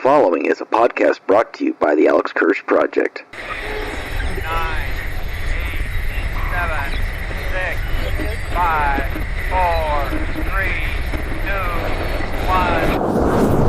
following is a podcast brought to you by the Alex Kirsch Project. 9, 8, 7, 6, 5, 4, 3, 2, 1.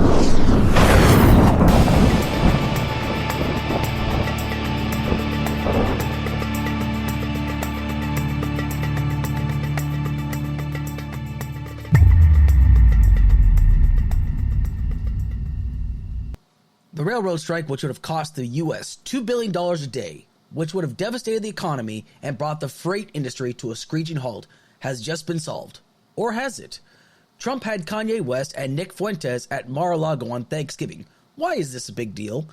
The railroad strike, which would have cost the U.S. $2 billion a day, which would have devastated the economy and brought the freight industry to a screeching halt, has just been solved. Or has it? Trump had Kanye West and Nick Fuentes at Maralago on Thanksgiving. Why is this a big deal?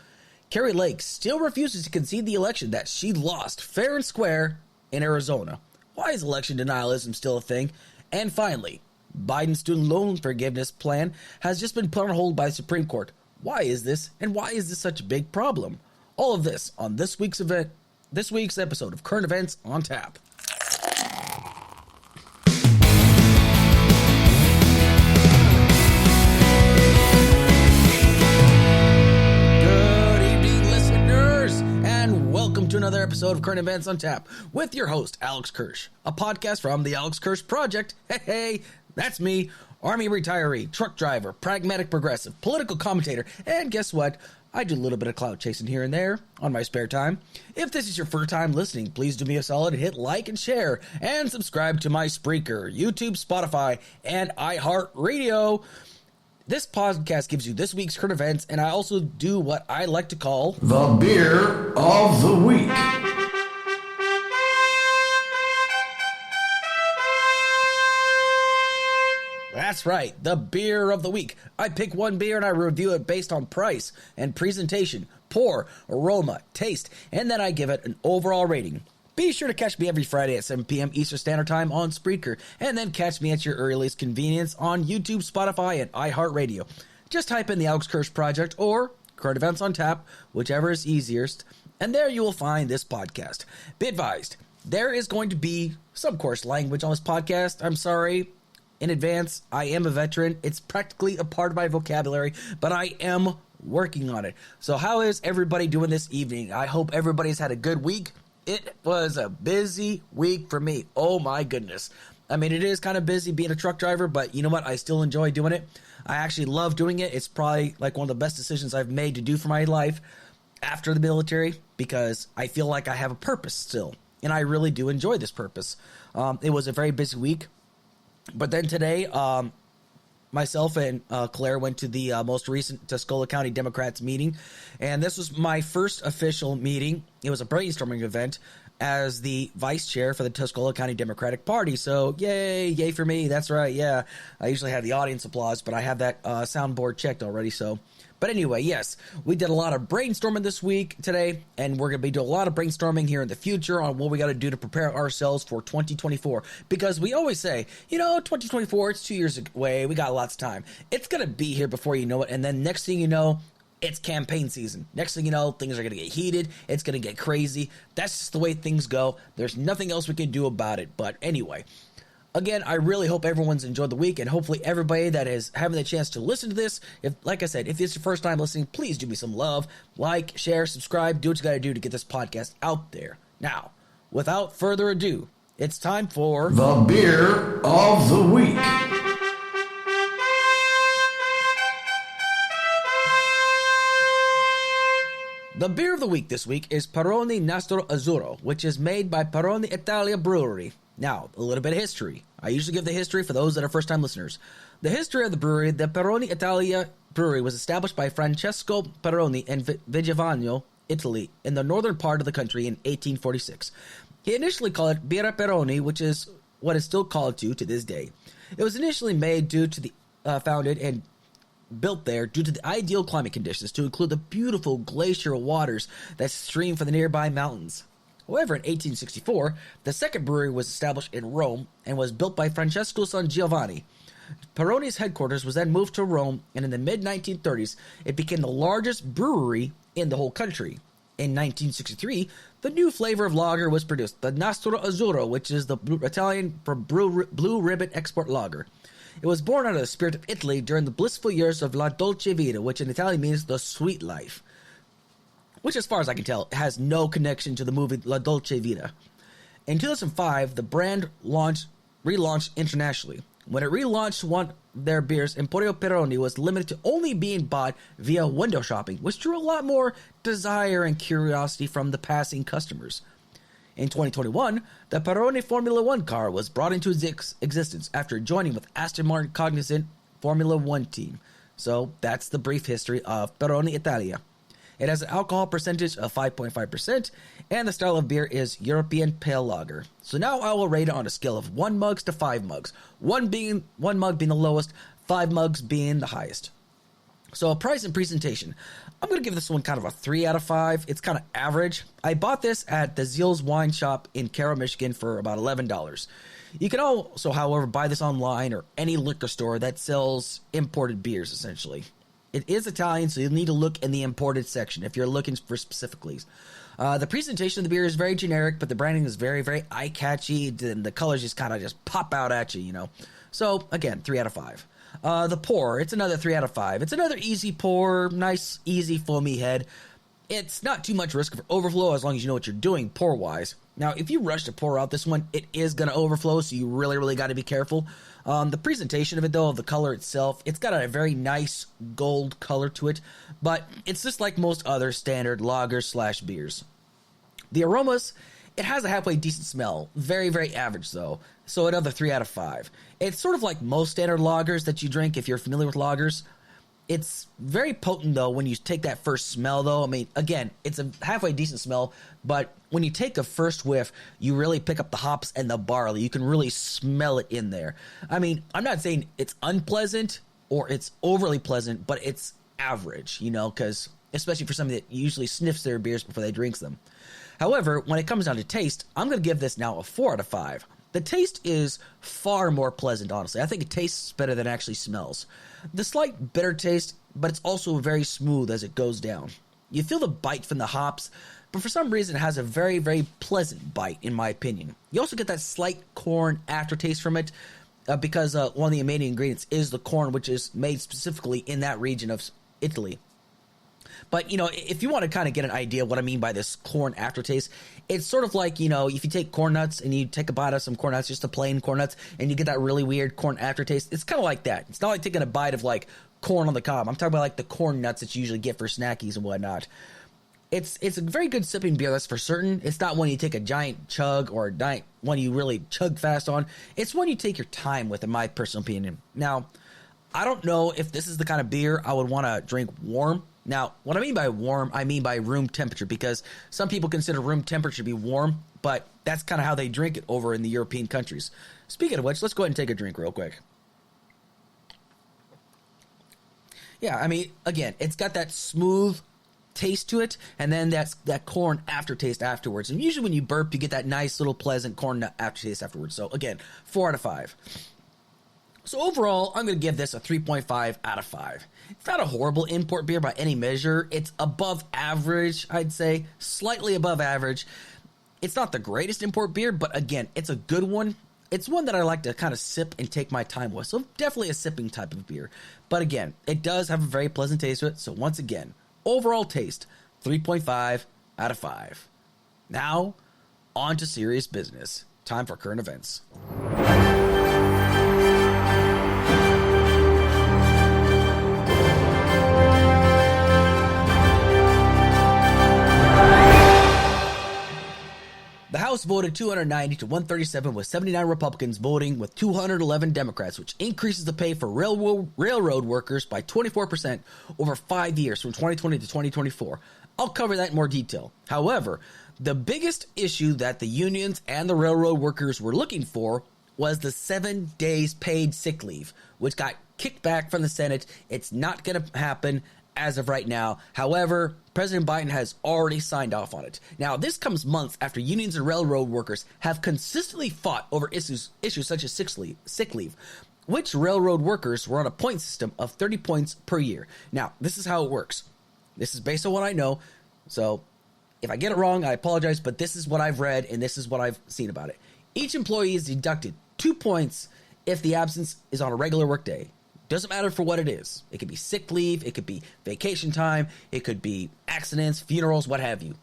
Kari Lake still refuses to concede the election that she lost fair and square in Arizona. Why is election denialism still a thing? And finally, Biden's student loan forgiveness plan has just been put on hold by the Supreme Court. Why is this, and why is this such a big problem? All of this on this week's episode of Current Events on Tap. Good evening, listeners, and welcome to another episode of Current Events on Tap with your host, Alex Kirsch, a podcast from the Alex Kirsch Project. Hey, that's me. Army retiree, truck driver, pragmatic progressive, political commentator, and guess what? I do a little bit of clout chasing here and there on my spare time. If this is your first time listening, please do me a solid, hit like and share, and subscribe to my Spreaker, YouTube, Spotify, and iHeartRadio. This podcast gives you this week's current events, and I also do what I like to call the Beer of the Week. That's right, the beer of the week. I pick one beer and I review it based on price and presentation, pour, aroma, taste, and then I give it an overall rating. Be sure to catch me every Friday at 7 p.m. Eastern Standard Time on Spreaker, and then catch me at your earliest convenience on YouTube, Spotify, and iHeartRadio. Just type in the Alex Kirsch Project or Current Events on Tap, whichever is easiest, and there you will find this podcast. Be advised, there is going to be some coarse language on this podcast. I'm sorry. In advance, I am a veteran. It's practically a part of my vocabulary, but I am working on it. So how is everybody doing this evening? I hope everybody's had a good week. It was a busy week for me. Oh my goodness. I mean, it is kind of busy being a truck driver, but you know what? I still enjoy doing it. I actually love doing it. It's probably like one of the best decisions I've made to do for my life after the military because I feel like I have a purpose still, and I really do enjoy this purpose. It was a very busy week. But then today, myself and Claire went to the most recent Tuscola County Democrats meeting, and this was my first official meeting. It was a brainstorming event as the vice chair for the Tuscola County Democratic Party. So, yay for me. That's right, yeah. I usually have the audience applause, but I have that soundboard checked already, so... But anyway, yes, we did a lot of brainstorming this week today, and we're going to be doing a lot of brainstorming here in the future on what we got to do to prepare ourselves for 2024. Because we always say, 2024, it's 2 years away, we got lots of time. It's going to be here before you know it, and then next thing you know, it's campaign season. Next thing you know, things are going to get heated, it's going to get crazy. That's just the way things go. There's nothing else we can do about it. But anyway... Again, I really hope everyone's enjoyed the week, and hopefully everybody that is having the chance to listen to this, like I said, if it's your first time listening, please do me some love. Like, share, subscribe, do what you got to do to get this podcast out there. Now, without further ado, it's time for... the Beer of the Week. The beer of the week this week is Peroni Nastro Azzurro, which is made by Peroni Italia Brewery. Now, a little bit of history. I usually give the history for those that are first-time listeners. The history of the brewery, the Peroni Italia Brewery was established by Francesco Peroni in Vigevano, Italy, in the northern part of the country in 1846. He initially called it Birra Peroni, which is what is still called to this day. It was initially made due to the founded and built there due to the ideal climate conditions to include the beautiful glacial waters that stream from the nearby mountains. However, in 1864, the second brewery was established in Rome and was built by Francesco San Giovanni. Peroni's headquarters was then moved to Rome, and in the mid-1930s, it became the largest brewery in the whole country. In 1963, the new flavor of lager was produced, the Nastro Azzurro, which is the Italian for Blue Ribbon Export Lager. It was born out of the spirit of Italy during the blissful years of La Dolce Vita, which in Italian means the sweet life. Which, as far as I can tell, has no connection to the movie La Dolce Vita. In 2005, the brand relaunched internationally. When it relaunched one of their beers, Emporio Peroni was limited to only being bought via window shopping, which drew a lot more desire and curiosity from the passing customers. In 2021, the Peroni Formula One car was brought into existence after joining with Aston Martin Cognizant Formula One team. So that's the brief history of Peroni Italia. It has an alcohol percentage of 5.5%, and the style of beer is European Pale Lager. So now I will rate it on a scale of 1 mugs to 5 mugs. One mug being the lowest, 5 mugs being the highest. So price and presentation. I'm going to give this one kind of a 3 out of 5. It's kind of average. I bought this at the Zeal's Wine Shop in Carroll, Michigan for about $11. You can also, however, buy this online or any liquor store that sells imported beers, essentially. It is Italian, so you'll need to look in the imported section if you're looking for specifically. The presentation of the beer is very generic, but the branding is very, very eye-catchy, and the colors just kind of just pop out at you, you know. So, again, 3 out of 5. The pour, it's another 3 out of 5. It's another easy pour, nice, easy, foamy head. It's not too much risk of overflow as long as you know what you're doing pour-wise. Now, if you rush to pour out this one, it is going to overflow, so you really, really got to be careful. The presentation of it, though, of the color itself, it's got a very nice gold color to it, but it's just like most other standard lagers / beers. The aromas, it has a halfway decent smell. Very, very average, though. So another 3 out of 5. It's sort of like most standard lagers that you drink if you're familiar with lagers. It's very potent, though, when you take that first smell, though. I mean, again, it's a halfway decent smell, but when you take a first whiff, you really pick up the hops and the barley. You can really smell it in there. I mean, I'm not saying it's unpleasant or it's overly pleasant, but it's average, you know, because especially for somebody that usually sniffs their beers before they drinks them. However, when it comes down to taste, I'm going to give this now a 4 out of 5. The taste is far more pleasant, honestly. I think it tastes better than it actually smells. The slight bitter taste, but it's also very smooth as it goes down. You feel the bite from the hops, but for some reason it has a very, very pleasant bite, in my opinion. You also get that slight corn aftertaste from it, because one of the main ingredients is the corn, which is made specifically in that region of Italy. But, you know, if you want to kind of get an idea of what I mean by this corn aftertaste, it's sort of like, you know, if you take corn nuts and you take a bite of some corn nuts, just the plain corn nuts, and you get that really weird corn aftertaste. It's kind of like that. It's not like taking a bite of, like, corn on the cob. I'm talking about, like, the corn nuts that you usually get for snackies and whatnot. It's a very good sipping beer, that's for certain. It's not one you take a giant chug or a giant one you really chug fast on. It's one you take your time with, in my personal opinion. Now, I don't know if this is the kind of beer I would want to drink warm. Now, what I mean by warm, I mean by room temperature, because some people consider room temperature to be warm, but that's kind of how they drink it over in the European countries. Speaking of which, let's go ahead and take a drink real quick. Yeah, I mean, again, it's got that smooth taste to it, and then that's that corn aftertaste afterwards. And usually when you burp, you get that nice little pleasant corn aftertaste afterwards. So again, 4 out of 5. So overall, I'm going to give this a 3.5 out of 5. It's not a horrible import beer by any measure. It's above average, I'd say. Slightly above average. It's not the greatest import beer, but again, it's a good one. It's one that I like to kind of sip and take my time with. So definitely a sipping type of beer. But again, it does have a very pleasant taste to it. So once again, overall taste, 3.5 out of 5. Now, on to serious business. Time for current events. The House voted 290 to 137 with 79 Republicans voting with 211 Democrats, which increases the pay for railroad workers by 24% over 5 years from 2020 to 2024. I'll cover that in more detail. However, the biggest issue that the unions and the railroad workers were looking for was the 7 days paid sick leave, which got kicked back from the Senate. It's not going to happen as of right now. However, President Biden has already signed off on it. Now, this comes months after unions and railroad workers have consistently fought over issues such as sick leave, which railroad workers were on a point system of 30 points per year. Now, this is how it works. This is based on what I know, so if I get it wrong, I apologize, but this is what I've read and this is what I've seen about it. Each employee is deducted 2 points if the absence is on a regular work day. Doesn't matter for what it is. It could be sick leave, it could be vacation time, it could be accidents, funerals, what have you.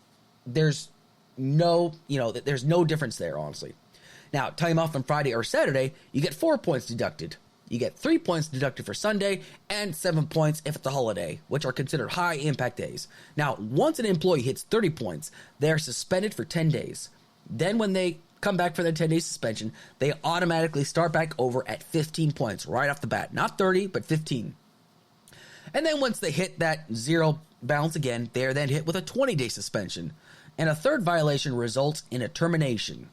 There's no difference there, honestly. Now, time off on Friday or Saturday, you get 4 points deducted. You get 3 points deducted for Sunday and 7 points if it's a holiday, which are considered high impact days. Now, once an employee hits 30 points, they're suspended for 10 days. Then when they come back for their 10-day suspension, they automatically start back over at 15 points right off the bat. Not 30, but 15. And then once they hit that zero balance again, they are then hit with a 20-day suspension. And a third violation results in a termination.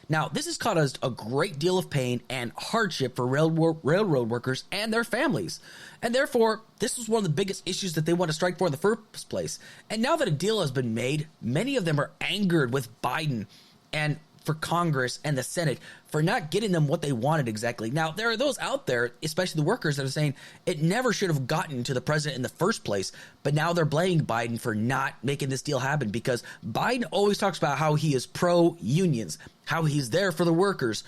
Now, this has caused a great deal of pain and hardship for railroad workers and their families. And therefore, this was one of the biggest issues that they want to strike for in the first place. And now that a deal has been made, many of them are angered with Biden and for Congress and the Senate for not getting them what they wanted exactly. Now, there are those out there, especially the workers, that are saying it never should have gotten to the president in the first place, but now they're blaming Biden for not making this deal happen because Biden always talks about how he is pro-unions, how he's there for the workers,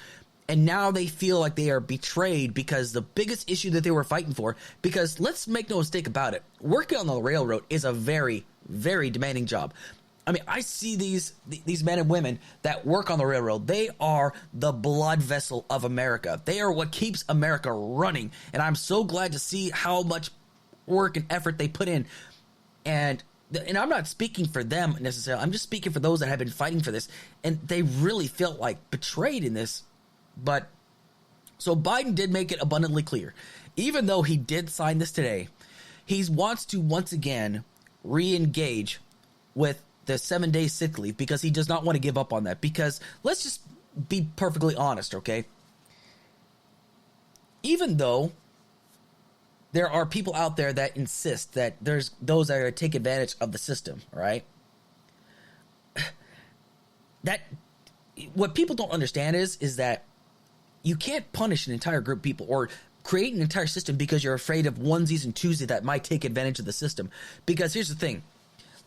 and now they feel like they are betrayed because the biggest issue that they were fighting for, because let's make no mistake about it, working on the railroad is a very, very demanding job. I mean, I see these men and women that work on the railroad. They are the blood vessel of America. They are what keeps America running. And I'm so glad to see how much work and effort they put in. And I'm not speaking for them necessarily. I'm just speaking for those that have been fighting for this. And they really felt like betrayed in this. But so Biden did make it abundantly clear. Even though he did sign this today, he wants to once again re-engage with the 7-day sick leave because he does not want to give up on that. Because let's just be perfectly honest, okay? Even though there are people out there that insist that there's those that are going to take advantage of the system, right? That what people don't understand is that you can't punish an entire group of people or create an entire system because you're afraid of onesies and twosies that might take advantage of the system. Because here's the thing.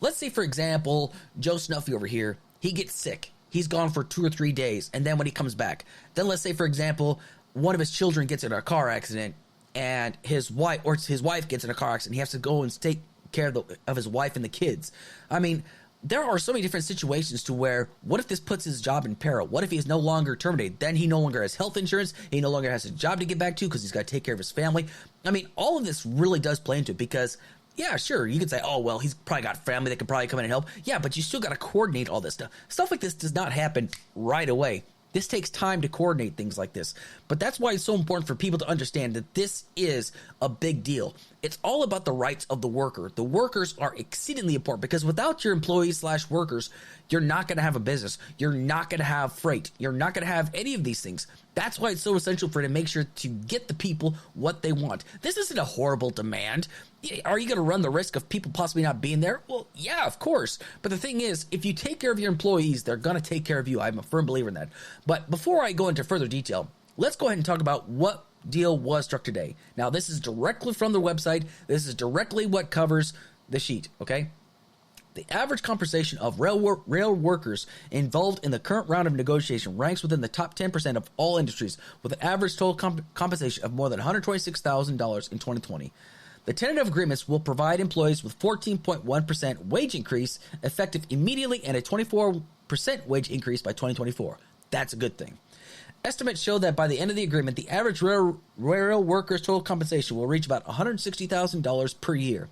Let's say, for example, Joe Snuffy over here, he gets sick. He's gone for 2 or 3 days, and then when he comes back, then let's say, for example, one of his children gets in a car accident, and his wife gets in a car accident. He has to go and take care of his wife and the kids. I mean, there are so many different situations to where, what if this puts his job in peril? What if he is no longer terminated? Then he no longer has health insurance. He no longer has a job to get back to because he's got to take care of his family. I mean, all of this really does play into it because, yeah, sure, you could say, oh, well, he's probably got family that could probably come in and help. Yeah, but you still got to coordinate all this stuff. Stuff like this does not happen right away. This takes time to coordinate things like this. But that's why it's so important for people to understand that this is a big deal. It's all about the rights of the worker. The workers are exceedingly important because without your employees / workers, you're not going to have a business. You're not going to have freight. You're not going to have any of these things. That's why it's so essential for you to make sure to get the people what they want. This isn't a horrible demand. Are you going to run the risk of people possibly not being there? Well, yeah, of course. But the thing is, if you take care of your employees, they're going to take care of you. I'm a firm believer in that. But before I go into further detail, let's go ahead and talk about what deal was struck today. Now, this is directly from the website. This is directly what covers the sheet, okay? The average compensation of rail workers involved in the current round of negotiation ranks within the top 10% of all industries, with an average total compensation of more than $126,000 in 2020. The tentative agreements will provide employees with 14.1% wage increase effective immediately and a 24% wage increase by 2024. That's a good thing. Estimates show that by the end of the agreement, the average rail workers' total compensation will reach about $160,000 per year.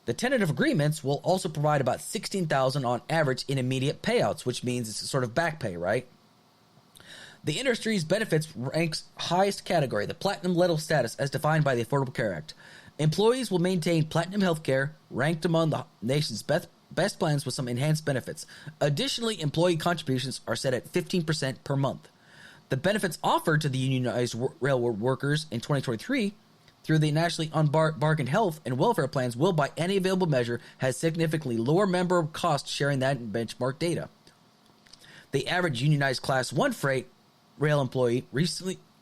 The tentative agreements will also provide about $16,000 on average in immediate payouts, which means it's a sort of back pay, right? The industry's benefits ranks highest category, the platinum level status as defined by the Affordable Care Act. Employees will maintain platinum health care, ranked among the nation's best plans with some enhanced benefits. Additionally, employee contributions are set at 15% per month. The benefits offered to the unionized railroad workers in 2023 through the nationally unbargained health and welfare plans will, by any available measure, have significantly lower member costs sharing that benchmark data. The average unionized Class 1 freight rail employee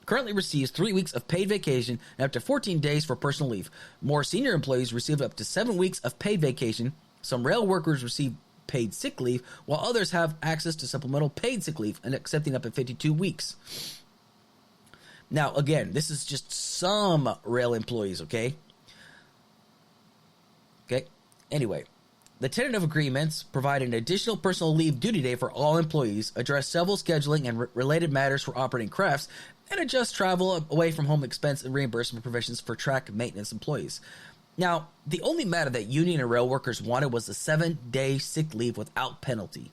currently receives 3 weeks of paid vacation and up to 14 days for personal leave. More senior employees receive up to 7 weeks of paid vacation. Some rail workers receive paid sick leave, while others have access to supplemental paid sick leave and accepting up to 52 weeks. Now, again, this is just some rail employees, okay? Okay. Anyway, the tentative agreements provide an additional personal leave duty day for all employees, address several scheduling and related matters for operating crafts, and adjust travel away from home expense and reimbursement provisions for track maintenance employees. Now, the only matter that union and rail workers wanted was the 7-day sick leave without penalty.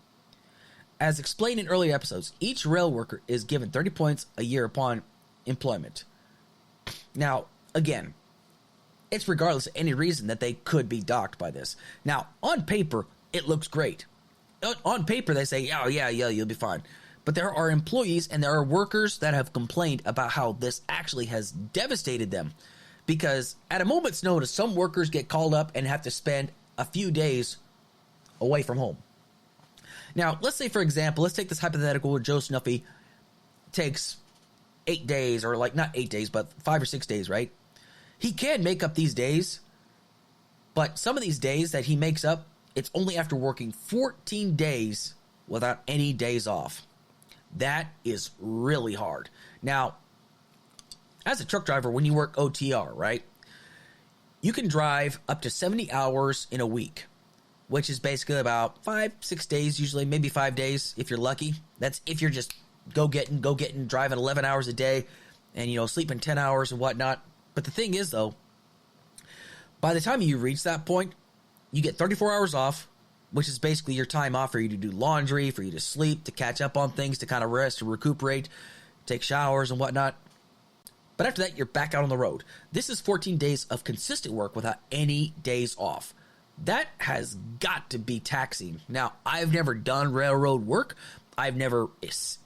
As explained in earlier episodes, each rail worker is given 30 points a year upon employment. Now, again, it's regardless of any reason that they could be docked by this. Now, on paper, it looks great. On paper, they say, oh, yeah, you'll be fine. But there are employees and there are workers that have complained about how this actually has devastated them. Because at a moment's notice, some workers get called up and have to spend a few days away from home. Now, let's say, for example, let's take this hypothetical where Joe Snuffy takes 8 days, or like not 8 days, but 5 or 6 days, right? He can make up these days, but some of these days that he makes up, it's only after working 14 days without any days off. That is really hard. Now, as a truck driver, when you work OTR, right, you can drive up to 70 hours in a week, which is basically about 5-6 days, usually maybe 5 days if you're lucky. That's if you're just go getting, driving 11 hours a day and, sleeping 10 hours and whatnot. But the thing is, though, by the time you reach that point, you get 34 hours off, which is basically your time off for you to do laundry, for you to sleep, to catch up on things, to kind of rest, to recuperate, take showers and whatnot. But after that, you're back out on the road. This is 14 days of consistent work without any days off. That has got to be taxing. Now, I've never done railroad work. I've never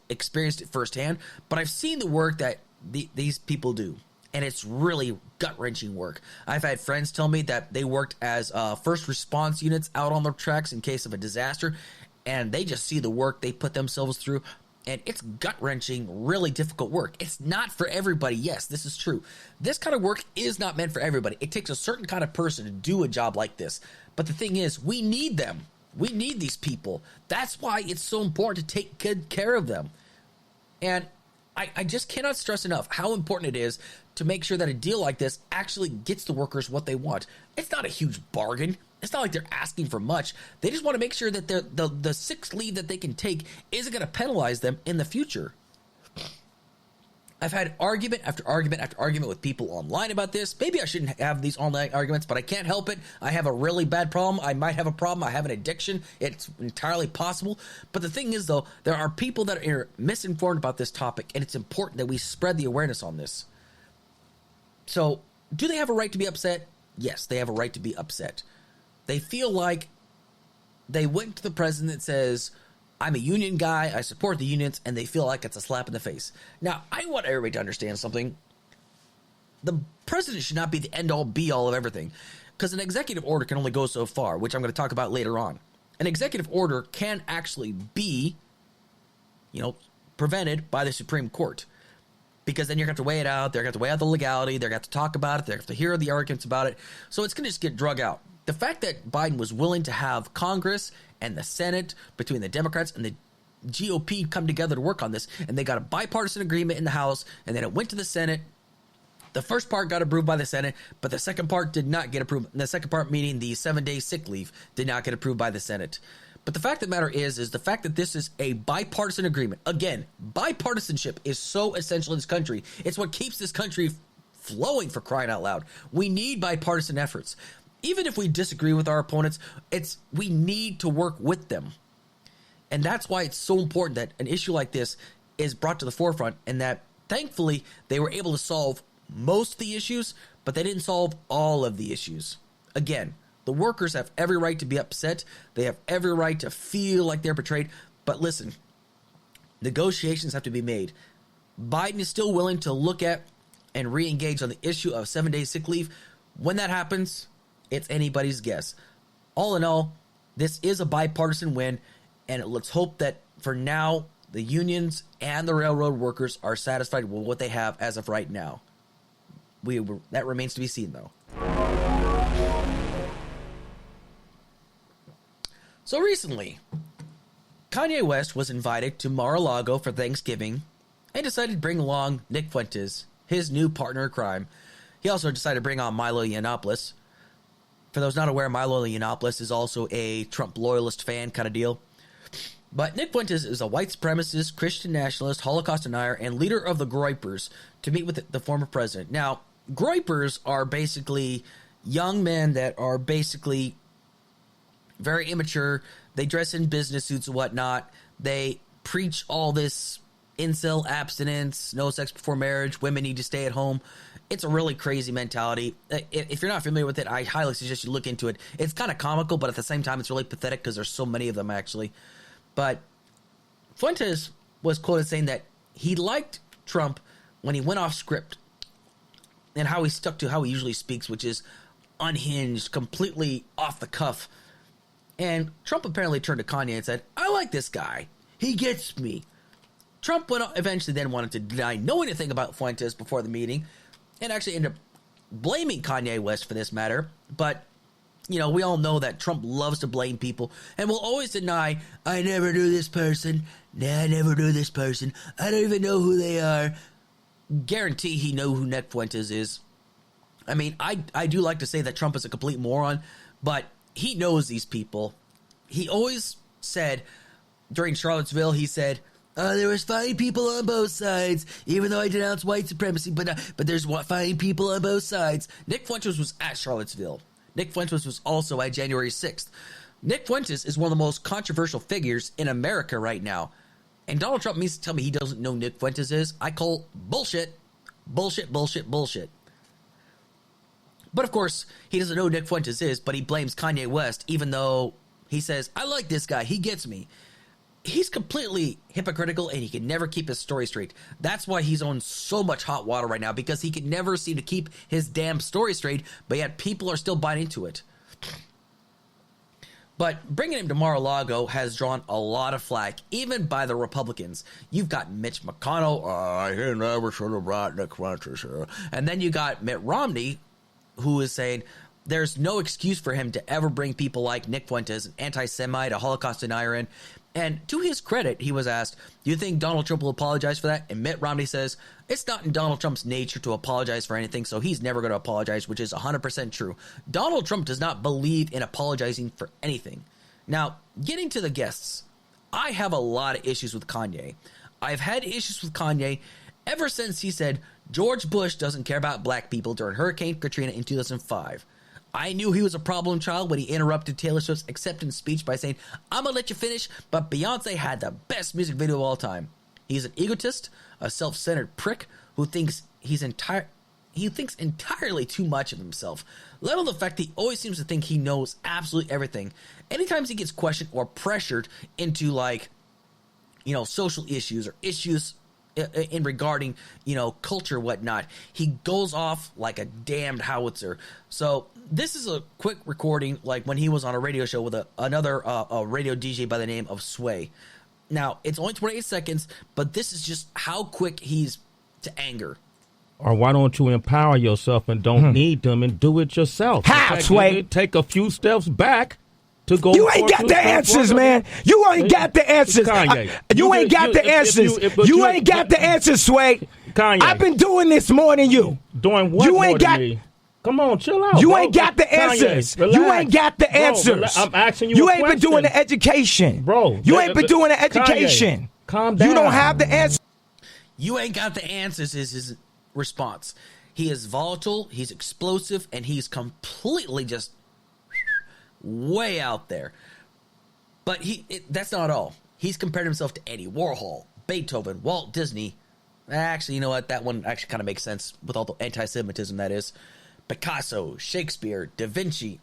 experienced it firsthand, but I've seen the work that these people do. And it's really gut-wrenching work. I've had friends tell me that they worked as first response units out on the tracks in case of a disaster, and they just see the work they put themselves through, and it's gut-wrenching, really difficult work. It's not for everybody. Yes, this is true. This kind of work is not meant for everybody. It takes a certain kind of person to do a job like this. But the thing is, we need them. We need these people. That's why it's so important to take good care of them. And I just cannot stress enough how important it is to make sure that a deal like this actually gets the workers what they want. It's not a huge bargain. It's not like they're asking for much. They just want to make sure that the sick leave that they can take isn't going to penalize them in the future. I've had argument after argument after argument with people online about this. Maybe I shouldn't have these online arguments, but I can't help it. I have a really bad problem. I might have a problem. I have an addiction. It's entirely possible. But the thing is, though, there are people that are misinformed about this topic, and it's important that we spread the awareness on this. So, do they have a right to be upset? Yes, they have a right to be upset. They feel like they went to the president that says, I'm a union guy, I support the unions, and they feel like it's a slap in the face. Now, I want everybody to understand something. The president should not be the end-all, be-all of everything, because an executive order can only go so far, which I'm going to talk about later on. An executive order can actually be, prevented by the Supreme Court, because then you're going to have to weigh it out, they're going to have to weigh out the legality, they're going to have to talk about it, they're going to have to hear the arguments about it, so it's going to just get drug out. The fact that Biden was willing to have Congress and the Senate, between the Democrats and the GOP, come together to work on this, and they got a bipartisan agreement in the House, and then it went to the Senate. The first part got approved by the Senate, but the second part did not get approved. The second part, meaning the 7-day sick leave, did not get approved by the Senate. But the fact of the matter is the fact that this is a bipartisan agreement. Again, bipartisanship is so essential in this country. It's what keeps this country flowing, for crying out loud. We need bipartisan efforts. Even if we disagree with our opponents, we need to work with them. And that's why it's so important that an issue like this is brought to the forefront, and that thankfully they were able to solve most of the issues, but they didn't solve all of the issues. Again, the workers have every right to be upset. They have every right to feel like they're betrayed. But listen, negotiations have to be made. Biden is still willing to look at and re-engage on the issue of 7-day sick leave. When that happens, it's anybody's guess. All in all, this is a bipartisan win, and let's hope that for now, the unions and the railroad workers are satisfied with what they have as of right now. That remains to be seen, though. So recently, Kanye West was invited to Maralago for Thanksgiving and decided to bring along Nick Fuentes, his new partner in crime. He also decided to bring on Milo Yiannopoulos. For those not aware, Milo Yiannopoulos is also a Trump loyalist fan kind of deal. But Nick Fuentes is a white supremacist, Christian nationalist, Holocaust denier, and leader of the Groypers to meet with the former president. Now, Groypers are basically young men that are basically very immature. They dress in business suits and whatnot. They preach all this incel abstinence, no sex before marriage, women need to stay at home. It's a really crazy mentality. If you're not familiar with it, I highly suggest you look into it. It's kind of comical, but at the same time, it's really pathetic because there's so many of them, actually. But Fuentes was quoted saying that he liked Trump when he went off script and how he stuck to how he usually speaks, which is unhinged, completely off the cuff. And Trump apparently turned to Kanye and said, I like this guy. He gets me. Trump eventually then wanted to deny knowing anything about Fuentes before the meeting and actually ended up blaming Kanye West for this matter. But, you know, we all know that Trump loves to blame people and will always deny, I never knew this person. Nah, I never knew this person. I don't even know who they are. Guarantee he know who Nick Fuentes is. I mean, I do like to say that Trump is a complete moron, but he knows these people. He always said, during Charlottesville, he said, there was fine people on both sides, even though I denounce white supremacy, but there's fine people on both sides. Nick Fuentes was at Charlottesville. Nick Fuentes was also at January 6th. Nick Fuentes is one of the most controversial figures in America right now. And Donald Trump means to tell me he doesn't know who Nick Fuentes is. I call bullshit. Bullshit, bullshit, bullshit. But of course, he doesn't know who Nick Fuentes is, but he blames Kanye West, even though he says, I like this guy, he gets me. He's completely hypocritical and he can never keep his story straight. That's why he's on so much hot water right now, because he can never seem to keep his damn story straight, but yet people are still buying into it. But bringing him to Mar-a-Lago has drawn a lot of flack, even by the Republicans. You've got Mitch McConnell, he never should have brought Nick Fuentes here. And then you got Mitt Romney, who is saying there's no excuse for him to ever bring people like Nick Fuentes, an anti-Semite, a Holocaust denier in. And to his credit, he was asked, do you think Donald Trump will apologize for that? And Mitt Romney says, it's not in Donald Trump's nature to apologize for anything, so he's never going to apologize, which is 100% true. Donald Trump does not believe in apologizing for anything. Now, getting to the guests, I have a lot of issues with Kanye. I've had issues with Kanye ever since he said George Bush doesn't care about black people during Hurricane Katrina in 2005. I knew he was a problem child when he interrupted Taylor Swift's acceptance speech by saying, I'm going to let you finish, but Beyonce had the best music video of all time. He's an egotist, a self-centered prick who thinks he thinks entirely too much of himself. Let alone the fact that he always seems to think he knows absolutely everything. Anytime he gets questioned or pressured into, like, you know, social issues or issues in regarding, you know, culture, whatnot, he goes off like a damned howitzer. So this is a quick recording, like when he was on a radio show with another radio DJ by the name of Sway. Now, it's only 28 seconds, but this is just how quick he's to anger. Or why don't you empower yourself and don't need them and do it yourself? How, Sway? Take a few steps back to go. You ain't got the answers, man. You ain't got the answers. You ain't got the answers. You ain't got the answers, Sway. Kanye, I've been doing this more than you. Doing what? You ain't got. Me? Come on, chill out. You bro. ain't got the answers. Kanye, you ain't got the answers. I'm asking you. You a ain't question. been doing the education, bro. You ain't been doing the education. Kanye, calm down. You don't have the answers. You ain't got the answers is his response. He is volatile, he's explosive, and he's completely just way out there. But that's not all. He's compared himself to Andy Warhol, Beethoven, Walt Disney. Actually, you know what? That one actually kind of makes sense with all the anti-Semitism that is. Picasso, Shakespeare, Da Vinci.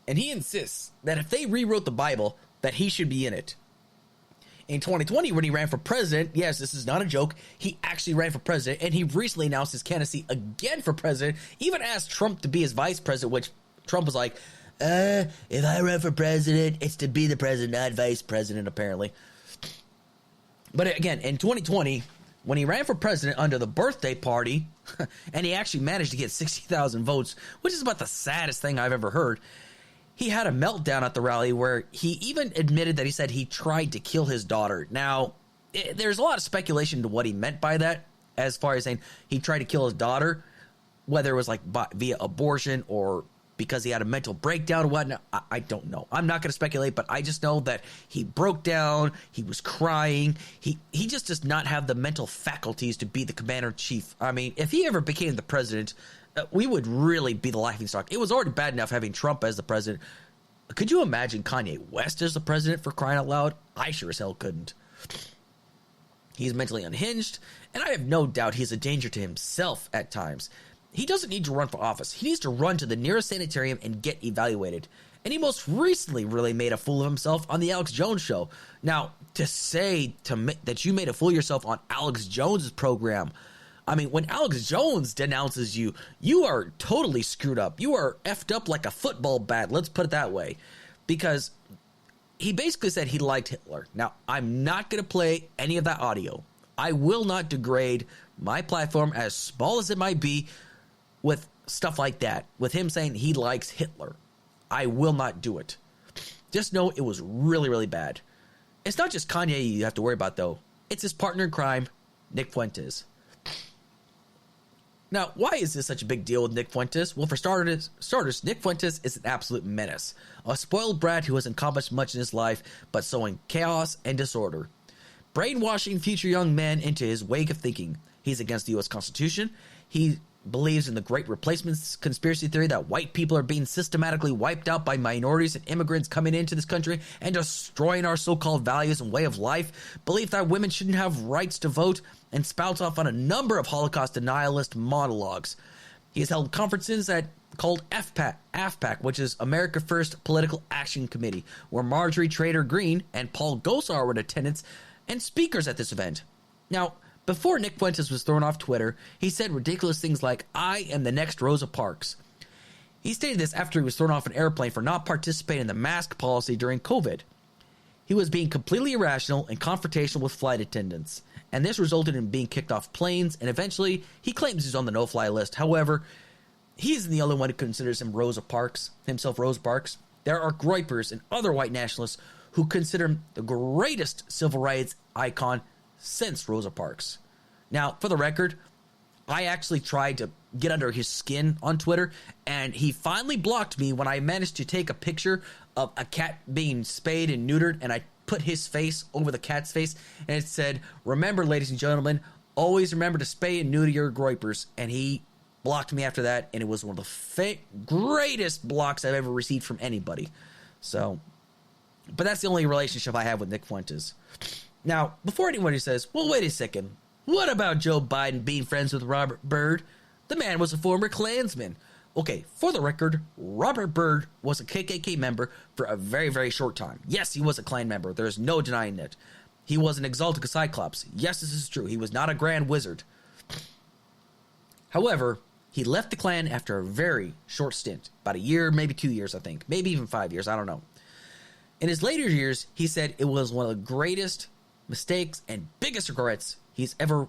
And he insists that if they rewrote the Bible, that he should be in it. In 2020, when he ran for president, yes, this is not a joke, he actually ran for president, and he recently announced his candidacy again for president, even asked Trump to be his vice president, which Trump was like, if I run for president, it's to be the president, not vice president, apparently. But again, in 2020, when he ran for president under the birthday party, and he actually managed to get 60,000 votes, which is about the saddest thing I've ever heard, he had a meltdown at the rally where he even admitted that he said he tried to kill his daughter. Now, there's a lot of speculation to what he meant by that, as far as saying he tried to kill his daughter, whether it was like via abortion or because he had a mental breakdown or whatnot. I don't know. I'm not going to speculate, but I just know that he broke down. He was crying. He just does not have the mental faculties to be the commander-in-chief. I mean, if he ever became the president, we would really be the laughingstock. It was already bad enough having Trump as the president. Could you imagine Kanye West as the president, for crying out loud? I sure as hell couldn't. He's mentally unhinged, and I have no doubt he's a danger to himself at times. He doesn't need to run for office. He needs to run to the nearest sanitarium and get evaluated. And he most recently really made a fool of himself on the Alex Jones show. Now, to say that you made a fool of yourself on Alex Jones' program, I mean, when Alex Jones denounces you, you are totally screwed up. You are effed up like a football bat. Let's put it that way. Because he basically said he liked Hitler. Now, I'm not going to play any of that audio. I will not degrade my platform, as small as it might be, with stuff like that, with him saying he likes Hitler. I will not do it. Just know it was really, really bad. It's not just Kanye you have to worry about, though. It's his partner in crime, Nick Fuentes. Now, why is this such a big deal with Nick Fuentes? Well, for starters, Nick Fuentes is an absolute menace. A spoiled brat who hasn't accomplished much in his life, but sowing chaos and disorder. Brainwashing future young men into his way of thinking. He's against the U.S. Constitution. He believes in the Great Replacement conspiracy theory that white people are being systematically wiped out by minorities and immigrants coming into this country and destroying our so-called values and way of life, belief that women shouldn't have rights to vote, and spouts off on a number of Holocaust denialist monologues. He has held conferences called AFPAC, which is America First Political Action Committee, where Marjorie Taylor Greene and Paul Gosar were in attendance and speakers at this event. Now, before Nick Fuentes was thrown off Twitter, he said ridiculous things like, "I am the next Rosa Parks." He stated this after he was thrown off an airplane for not participating in the mask policy during COVID. He was being completely irrational and confrontational with flight attendants, and this resulted in being kicked off planes, and eventually he claims he's on the no-fly list. However, he isn't the only one who considers himself Rosa Parks. There are groypers and other white nationalists who consider him the greatest civil rights icon since Rosa Parks. Now, for the record, I actually tried to get under his skin on Twitter, and he finally blocked me when I managed to take a picture of a cat being spayed and neutered, and I put his face over the cat's face, and it said, "Remember, ladies and gentlemen, always remember to spay and neuter your groypers." And he blocked me after that, and it was one of the greatest blocks I've ever received from anybody. So, but that's the only relationship I have with Nick Fuentes. Now, before anyone says, "Well, wait a second, what about Joe Biden being friends with Robert Byrd?" The man was a former Klansman. Okay, for the record, Robert Byrd was a KKK member for a very, very short time. Yes, he was a Klan member. There's no denying it. He was an exalted Cyclops. Yes, this is true. He was not a Grand Wizard. However, he left the Klan after a very short stint. About a year, maybe 2 years, I think. Maybe even 5 years. I don't know. In his later years, he said it was one of the greatest mistakes and biggest regrets he's ever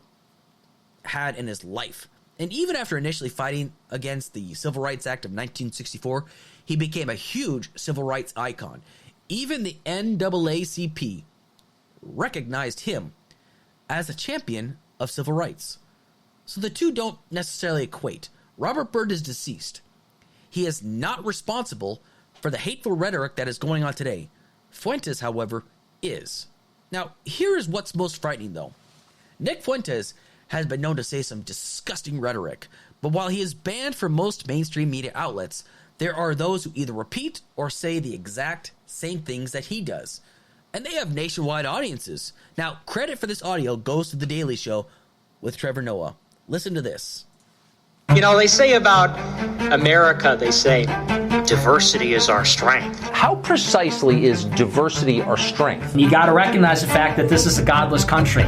had in his life. And even after initially fighting against the Civil Rights Act of 1964, he became a huge civil rights icon. Even the NAACP recognized him as a champion of civil rights. So the two don't necessarily equate. Robert Byrd is deceased. He is not responsible for the hateful rhetoric that is going on today. Fuentes, however, is. Now, here is what's most frightening, though. Nick Fuentes has been known to say some disgusting rhetoric, but while he is banned from most mainstream media outlets, there are those who either repeat or say the exact same things that he does. And they have nationwide audiences. Now, credit for this audio goes to The Daily Show with Trevor Noah. Listen to this. You know, they say about America, they say, diversity is our strength. How precisely is diversity our strength? You got to recognize the fact that this is a godless country.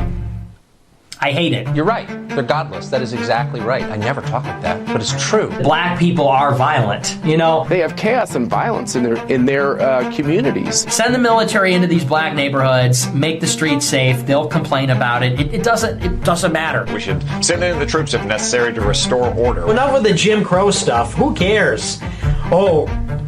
I hate it. You're right. They're godless. That is exactly right. I never talk like that, but it's true. Black people are violent, you know. They have chaos and violence in their communities. Send the military into these black neighborhoods, make the streets safe. They'll complain about it. It doesn't matter. We should send in the troops if necessary to restore order. Enough with the Jim Crow stuff. Who cares? Oh,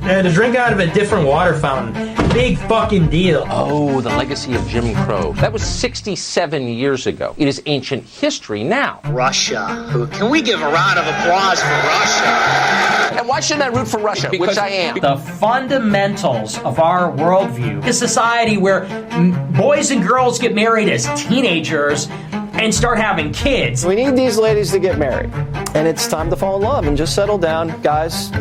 Yeah, to drink out of a different water fountain. Big fucking deal. Oh, the legacy of Jim Crow. That was 67 years ago. It is ancient history now. Russia. Can we give a round of applause for Russia? And why shouldn't I root for Russia, which I am? The fundamentals of our worldview, a society where boys and girls get married as teenagers and start having kids. We need these ladies to get married. And it's time to fall in love and just settle down. Guys,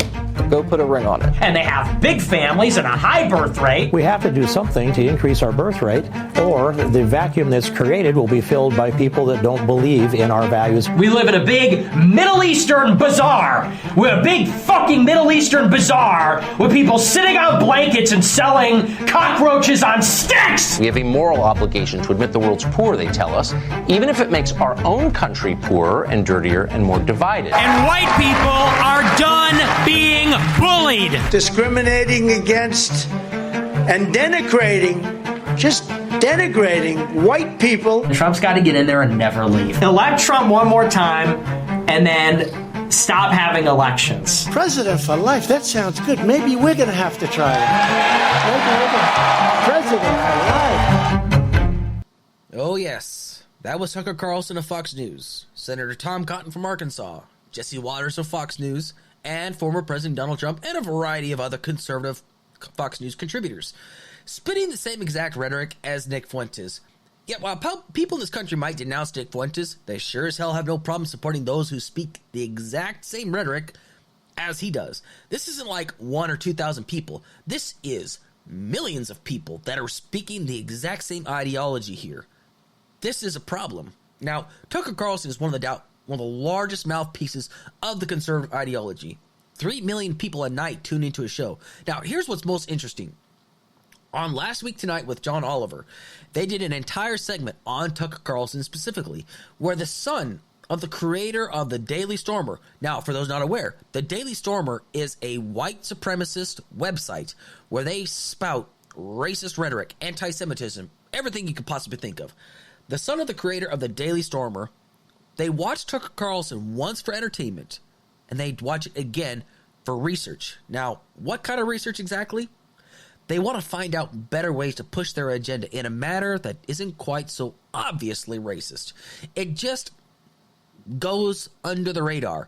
go put a ring on it. And they have big families and a high birth rate. We have to do something to increase our birth rate, or the vacuum that's created will be filled by people that don't believe in our values. We live in a big Middle Eastern bazaar. We're a big fucking Middle Eastern bazaar with people sitting on blankets and selling cockroaches on sticks. We have a moral obligation to admit the world's poor, they tell us, even if it makes our own country poorer and dirtier and more divided. And white people are done being bullied. Discriminating against and denigrating, just denigrating white people. Trump's got to get in there and never leave. Elect Trump one more time and then stop having elections. President for life, that sounds good. Maybe we're going to have to try it. President for life. Oh, yes. That was Tucker Carlson of Fox News, Senator Tom Cotton from Arkansas, Jesse Waters of Fox News, and former President Donald Trump, and a variety of other conservative Fox News contributors, spitting the same exact rhetoric as Nick Fuentes. Yet while people in this country might denounce Nick Fuentes, they sure as hell have no problem supporting those who speak the exact same rhetoric as he does. This isn't like 1,000 or 2,000 people. This is millions of people that are speaking the exact same ideology here. This is a problem. Now, Tucker Carlson is one of the largest mouthpieces of the conservative ideology. 3 million people a night tune into his show. Now, here's what's most interesting. On Last Week Tonight with John Oliver, they did an entire segment on Tucker Carlson specifically, where the son of the creator of the Daily Stormer. Now, for those not aware, the Daily Stormer is a white supremacist website where they spout racist rhetoric, anti-Semitism, everything you could possibly think of. The son of the creator of the Daily Stormer, they watch Tucker Carlson once for entertainment, and they watch it again for research. Now, what kind of research exactly? They want to find out better ways to push their agenda in a manner that isn't quite so obviously racist. It just goes under the radar.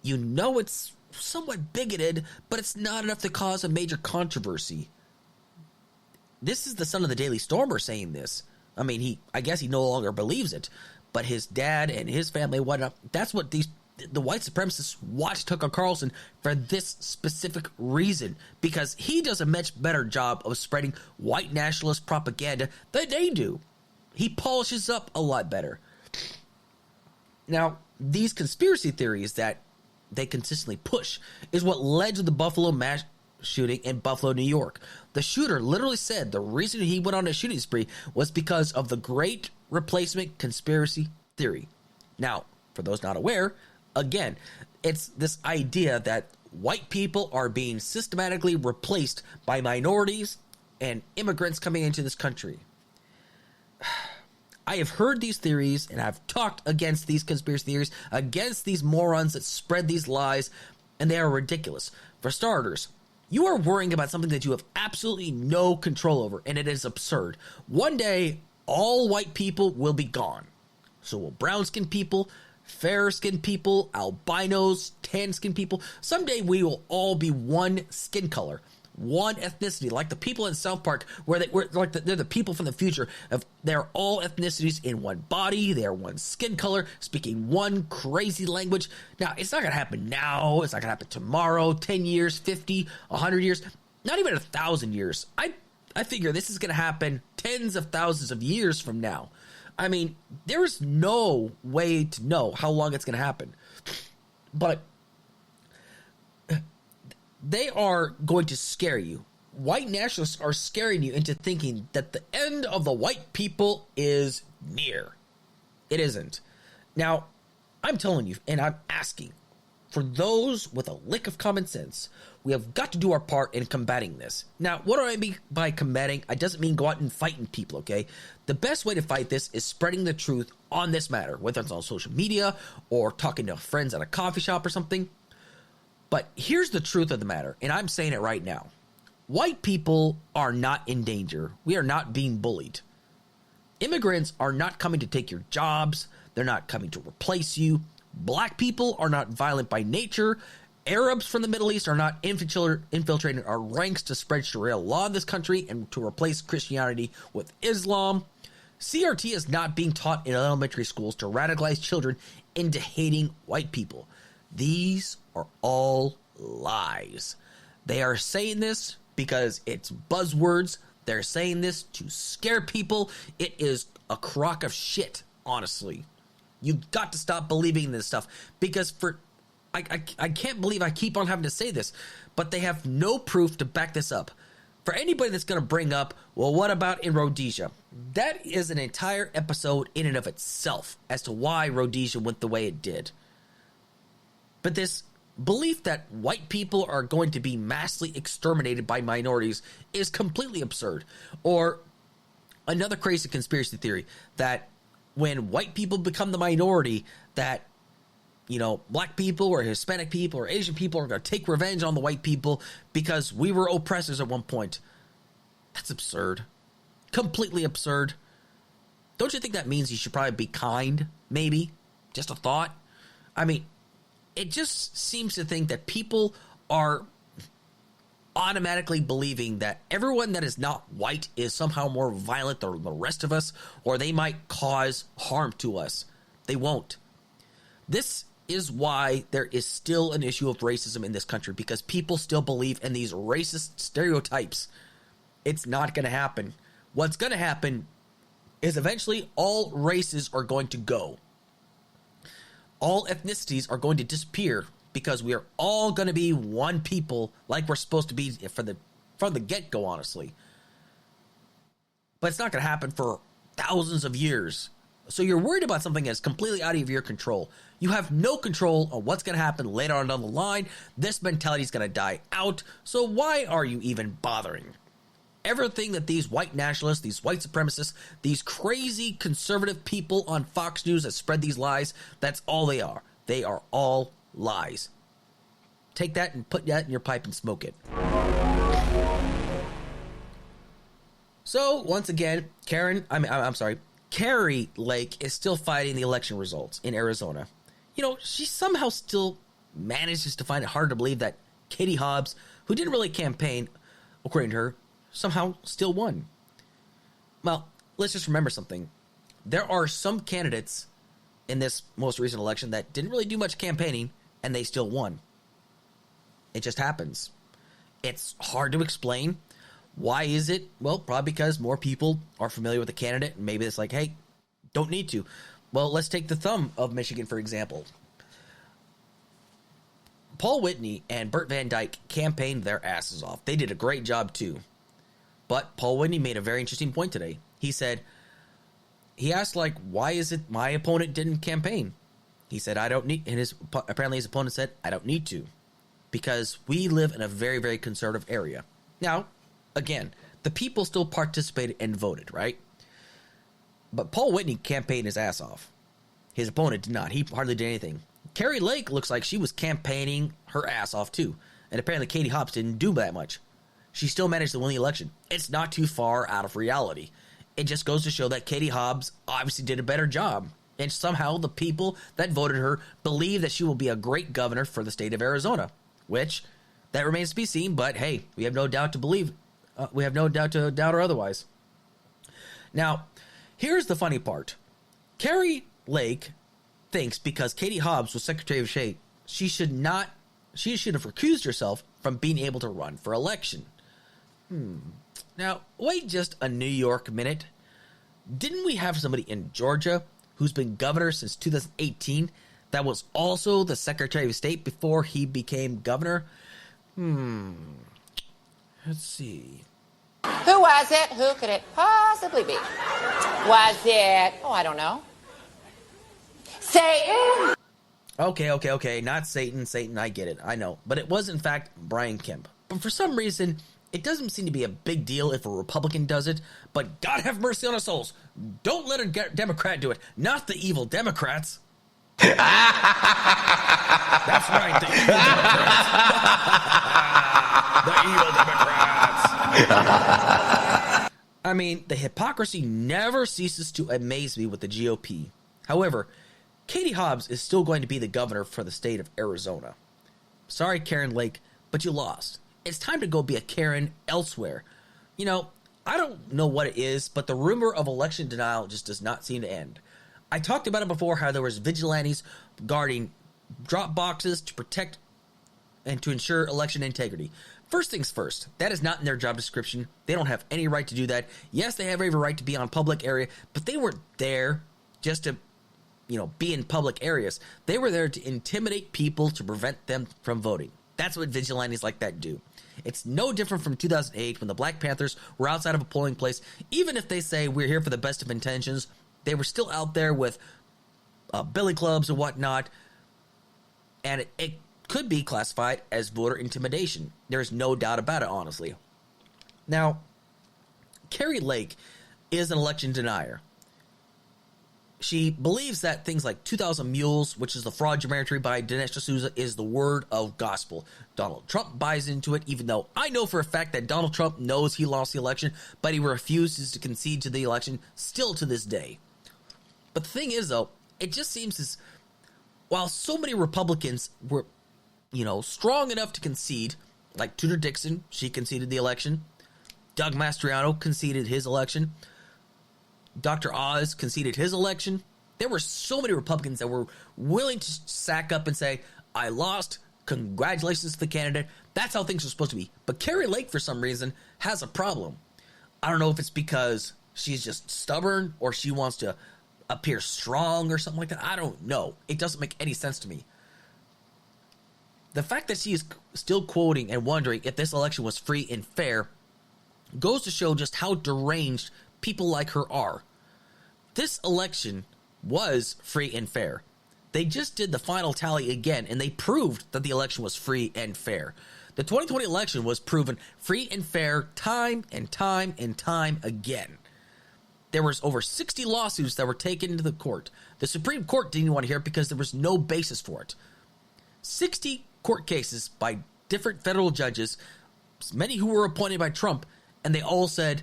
You know it's somewhat bigoted, but it's not enough to cause a major controversy. This is the son of the Daily Stormer saying this. I mean, I guess he no longer believes it, but his dad and his family, whatnot, that's what the white supremacists watch Tucker Carlson for this specific reason, because he does a much better job of spreading white nationalist propaganda than they do. He polishes up a lot better. Now, these conspiracy theories that they consistently push is what led to the Buffalo mass shooting in Buffalo, New York. The shooter literally said the reason he went on a shooting spree was because of the Great Replacement conspiracy theory. Now, for those not aware, again, it's this idea that white people are being systematically replaced by minorities and immigrants coming into this country. I have heard these theories, and I've talked against these conspiracy theories, against these morons that spread these lies, and they are ridiculous. For starters, you are worrying about something that you have absolutely no control over, and it is absurd. One day, all white people will be gone. So will brown-skinned people, fair-skinned people, albinos, tan-skinned people. Someday we will all be one skin color, one ethnicity, like the people in South Park, where they're the people from the future. They're all ethnicities in one body. They are one skin color, speaking one crazy language. Now, it's not going to happen now. It's not going to happen tomorrow, 10 years, 50, 100 years, not even 1,000 years. I figure this is going to happen tens of thousands of years from now. I mean, there is no way to know how long it's going to happen. But they are going to scare you. White nationalists are scaring you into thinking that the end of the white people is near. It isn't. Now, I'm telling you, and I'm asking, for those with a lick of common sense, we have got to do our part in combating this. Now, what do I mean by combating? I doesn't mean go out and fighting people, okay? The best way to fight this is spreading the truth on this matter, whether it's on social media or talking to friends at a coffee shop or something. But here's the truth of the matter, and I'm saying it right now. White people are not in danger. We are not being bullied. Immigrants are not coming to take your jobs. They're not coming to replace you. Black people are not violent by nature. Arabs from the Middle East are not infiltrating our ranks to spread Sharia law in this country and to replace Christianity with Islam. CRT is not being taught in elementary schools to radicalize children into hating white people. These are all lies. They are saying this because it's buzzwords. They're saying this to scare people. It is a crock of shit, honestly. You've got to stop believing this stuff because I can't believe I keep on having to say this, but they have no proof to back this up. For anybody that's going to bring up, well, what about in Rhodesia? That is an entire episode in and of itself as to why Rhodesia went the way it did. But this belief that white people are going to be massively exterminated by minorities is completely absurd. Or another crazy conspiracy theory that when white people become the minority, that, you know, black people or Hispanic people or Asian people are going to take revenge on the white people because we were oppressors at one point. That's absurd. Completely absurd. Don't you think that means you should probably be kind, maybe? Just a thought? I mean, it just seems to think that people are automatically believing that everyone that is not white is somehow more violent than the rest of us, or they might cause harm to us. They won't. This is why there is still an issue of racism in this country, because people still believe in these racist stereotypes. It's not going to happen. What's going to happen is eventually all races are going to go. All ethnicities are going to disappear because we are all going to be one people like we're supposed to be from the get-go, honestly. But it's not going to happen for thousands of years. So you're worried about something that's completely out of your control. You have no control on what's going to happen later on down the line. This mentality is going to die out. So why are you even bothering? Everything that these white nationalists, these white supremacists, these crazy conservative people on Fox News that spread these lies, that's all they are. They are all lies. Take that and put that in your pipe and smoke it. So, once again, Kari Lake is still fighting the election results in Arizona. You know, she somehow still manages to find it hard to believe that Katie Hobbs, who didn't really campaign, according to her, somehow still won. Well, let's just remember something. There are some candidates in this most recent election that didn't really do much campaigning, and they still won. It just happens. It's hard to explain. Why is it? Well, probably because more people are familiar with the candidate, and maybe it's like, hey, don't need to. Well, let's take the thumb of Michigan, for example. Paul Whitney and Burt Van Dyke campaigned their asses off. They did a great job, too. But Paul Whitney made a very interesting point today. He asked, why is it my opponent didn't campaign? He said, I don't need, and apparently his opponent said, I don't need to, because we live in a very, very conservative area. Now, again, the people still participated and voted, right? But Paul Whitney campaigned his ass off. His opponent did not. He hardly did anything. Kari Lake looks like she was campaigning her ass off, too. And apparently Katie Hobbs didn't do that much. She still managed to win the election. It's not too far out of reality. It just goes to show that Katie Hobbs obviously did a better job. And somehow the people that voted her believe that she will be a great governor for the state of Arizona. Which, that remains to be seen, but hey, we have no doubt to believe. We have no doubt to doubt or otherwise. Now, here's the funny part. Kari Lake thinks because Katie Hobbs was Secretary of State, she should have recused herself from being able to run for election. Now, wait just a New York minute. Didn't we have somebody in Georgia who's been governor since 2018 that was also the Secretary of State before he became governor? Let's see. Who was it? Who could it possibly be? Was it, I don't know. Satan? Okay. Not Satan. Satan, I get it. I know. But it was, in fact, Brian Kemp. But for some reason, it doesn't seem to be a big deal if a Republican does it. But God have mercy on our souls. Don't let a Democrat do it. Not the evil Democrats. That's right, the evil Democrats. The evil Democrats. I mean, the hypocrisy never ceases to amaze me with the GOP. However, Katie Hobbs is still going to be the governor for the state of Arizona. Sorry, Karen Lake, but you lost. It's time to go be a Karen elsewhere. You know, I don't know what it is, but the rumor of election denial just does not seem to end. I talked about it before, how there was vigilantes guarding drop boxes to protect and to ensure election integrity. First things first, that is not in their job description. They don't have any right to do that. Yes, they have every right to be on public area, but they weren't there just to, be in public areas. They were there to intimidate people to prevent them from voting. That's what vigilantes like that do. It's no different from 2008 when the Black Panthers were outside of a polling place. Even if they say we're here for the best of intentions, they were still out there with billy clubs and whatnot, and it could be classified as voter intimidation. There's no doubt about it, honestly. Now, Kari Lake is an election denier. She believes that things like 2,000 Mules, which is the fraud geometry by Dinesh D'Souza, is the word of gospel. Donald Trump buys into it, even though I know for a fact that Donald Trump knows he lost the election, but he refuses to concede to the election still to this day. But the thing is, though, it just seems as while so many Republicans were, strong enough to concede, like Tudor Dixon, she conceded the election. Doug Mastriano conceded his election. Dr. Oz conceded his election. There were so many Republicans that were willing to sack up and say, I lost. Congratulations to the candidate. That's how things are supposed to be. But Kari Lake, for some reason, has a problem. I don't know if it's because she's just stubborn or she wants to appear strong or something like that. I don't know. It doesn't make any sense to me. The fact that she is still quoting and wondering if this election was free and fair goes to show just how deranged people like her are. This election was free and fair. They just did the final tally again, and they proved that the election was free and fair. The 2020 election was proven free and fair time and time and time again. There was over 60 lawsuits that were taken into the court. The Supreme Court didn't want to hear it because there was no basis for it. 60 court cases by different federal judges, many who were appointed by Trump, and they all said,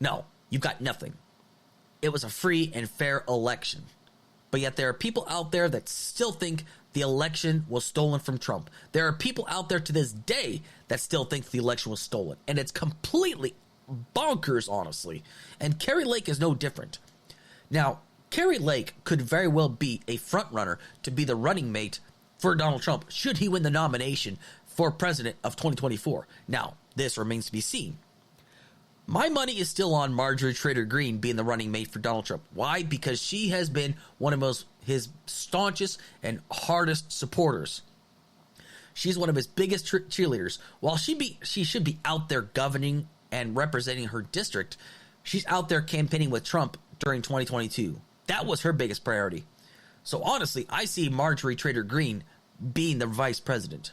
no, you've got nothing. It was a free and fair election. But yet there are people out there that still think the election was stolen from Trump. There are people out there to this day that still think the election was stolen. And it's completely bonkers, honestly. And Kari Lake is no different. Now, Kari Lake could very well be a frontrunner to be the running mate for Donald Trump should he win the nomination for president of 2024. Now, this remains to be seen. My money is still on Marjorie Taylor Greene being the running mate for Donald Trump. Why? Because she has been one of his staunchest and hardest supporters. She's one of his biggest cheerleaders. While she should be out there governing and representing her district, she's out there campaigning with Trump during 2022. That was her biggest priority. So honestly, I see Marjorie Taylor Greene being the vice president.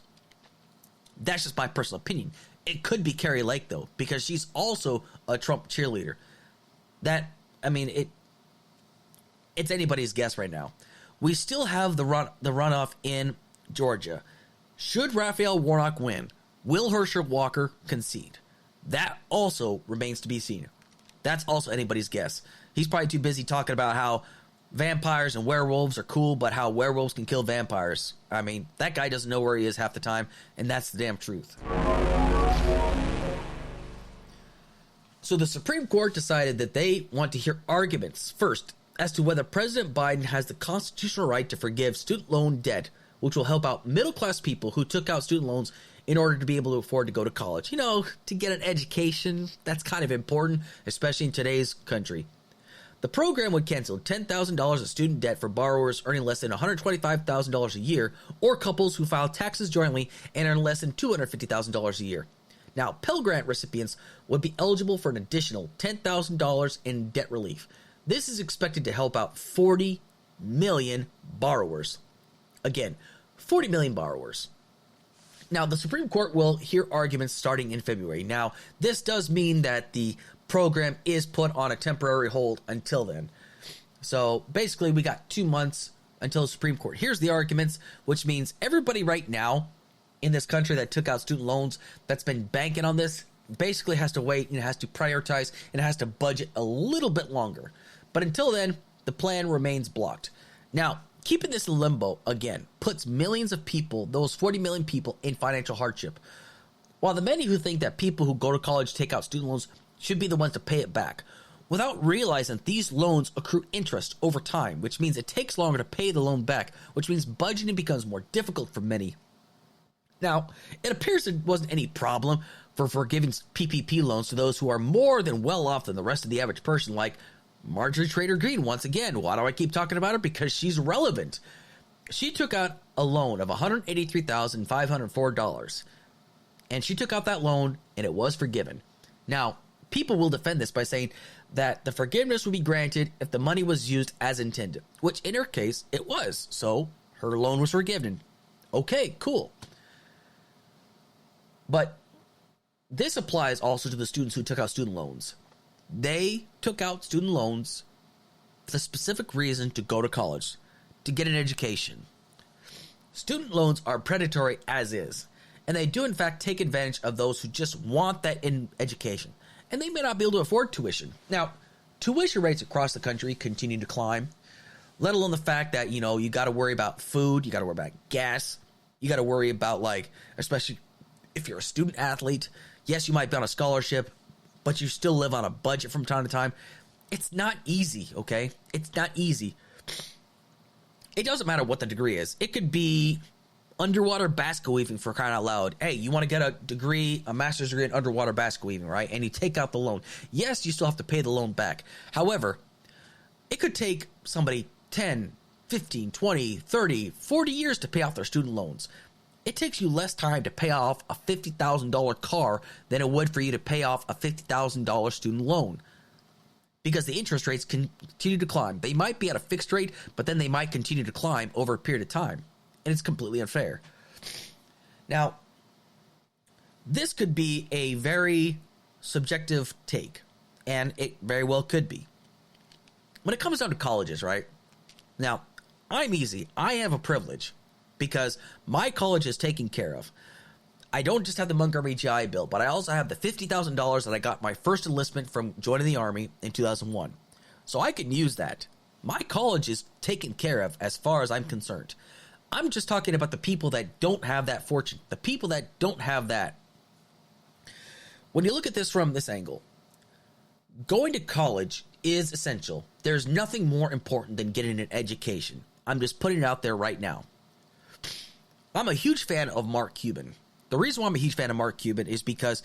That's just my personal opinion. It could be Kari Lake, though, because she's also a Trump cheerleader. It's anybody's guess right now. We still have the runoff in Georgia. Should Raphael Warnock win, will Herschel Walker concede? That also remains to be seen. That's also anybody's guess. He's probably too busy talking about how vampires and werewolves are cool, but how werewolves can kill vampires. I mean, that guy doesn't know where he is half the time, and that's the damn truth. So the Supreme Court decided that they want to hear arguments first as to whether President Biden has the constitutional right to forgive student loan debt, which will help out middle-class people who took out student loans in order to be able to afford to go to college. To get an education, that's kind of important, especially in today's country. The program would cancel $10,000 of student debt for borrowers earning less than $125,000 a year or couples who file taxes jointly and earn less than $250,000 a year. Now, Pell Grant recipients would be eligible for an additional $10,000 in debt relief. This is expected to help out 40 million borrowers. Again, 40 million borrowers. Now, the Supreme Court will hear arguments starting in February. Now, this does mean that the program is put on a temporary hold until then. So, basically, we got 2 months until the Supreme Court hears the arguments, which means everybody right now in this country that took out student loans that's been banking on this basically has to wait and has to prioritize and has to budget a little bit longer. But until then, the plan remains blocked. Now, keeping this in limbo, again, puts millions of people, those 40 million people, in financial hardship. While the many who think that people who go to college take out student loans should be the ones to pay it back, without realizing that these loans accrue interest over time, which means it takes longer to pay the loan back, which means budgeting becomes more difficult for many. Now, it appears there wasn't any problem for giving PPP loans to those who are more than well off than the rest of the average person, like Marjorie Trader Green. Once again, why do I keep talking about her? Because she's relevant. She took out a loan of $183,504, and she took out that loan, and it was forgiven. Now, people will defend this by saying that the forgiveness would be granted if the money was used as intended, which in her case, it was. So, her loan was forgiven. Okay, cool. But this applies also to the students who took out student loans. They took out student loans with a specific reason to go to college, to get an education. Student loans are predatory as is, and they do in fact take advantage of those who just want that education, and they may not be able to afford tuition. Now, tuition rates across the country continue to climb, let alone the fact that, you got to worry about food, you got to worry about gas, you got to worry about, especially if you're a student athlete, yes, you might be on a scholarship, but you still live on a budget from time to time. It's not easy, okay? It's not easy. It doesn't matter what the degree is. It could be underwater basket weaving, for crying out loud. Hey, you want to get a degree, a master's degree in underwater basket weaving, right? And you take out the loan. Yes, you still have to pay the loan back. However, it could take somebody 10, 15, 20, 30, 40 years to pay off their student loans. It takes you less time to pay off a $50,000 car than it would for you to pay off a $50,000 student loan, because the interest rates continue to climb. They might be at a fixed rate, but then they might continue to climb over a period of time, and it's completely unfair. Now, this could be a very subjective take, and it very well could be. When it comes down to colleges, right? Now, I'm easy. I have a privilege, because my college is taken care of. I don't just have the Montgomery GI Bill, but I also have the $50,000 that I got my first enlistment from joining the Army in 2001. So I can use that. My college is taken care of as far as I'm concerned. I'm just talking about the people that don't have that fortune, the people that don't have that. When you look at this from this angle, going to college is essential. There's nothing more important than getting an education. I'm just putting it out there right now. I'm a huge fan of Mark Cuban. The reason why I'm a huge fan of Mark Cuban is because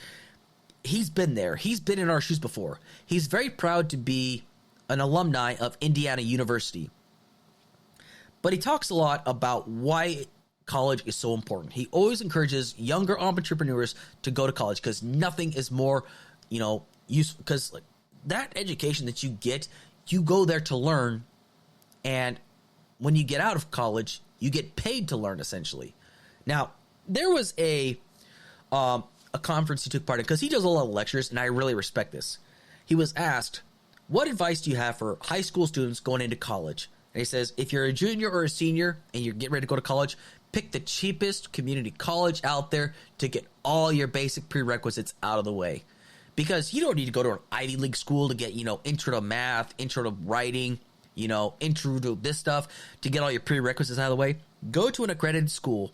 he's been there. He's been in our shoes before. He's very proud to be an alumni of Indiana University. But he talks a lot about why college is so important. He always encourages younger entrepreneurs to go to college because nothing is more, useful. Because that education that you get, you go there to learn. And when you get out of college, you get paid to learn, essentially. Now, there was a conference he took part in, because he does a lot of lectures, and I really respect this. He was asked, what advice do you have for high school students going into college? And he says, if you're a junior or a senior and you're getting ready to go to college, pick the cheapest community college out there to get all your basic prerequisites out of the way. Because you don't need to go to an Ivy League school to get, intro to math, intro to writing, intro to this stuff to get all your prerequisites out of the way. Go to an accredited school,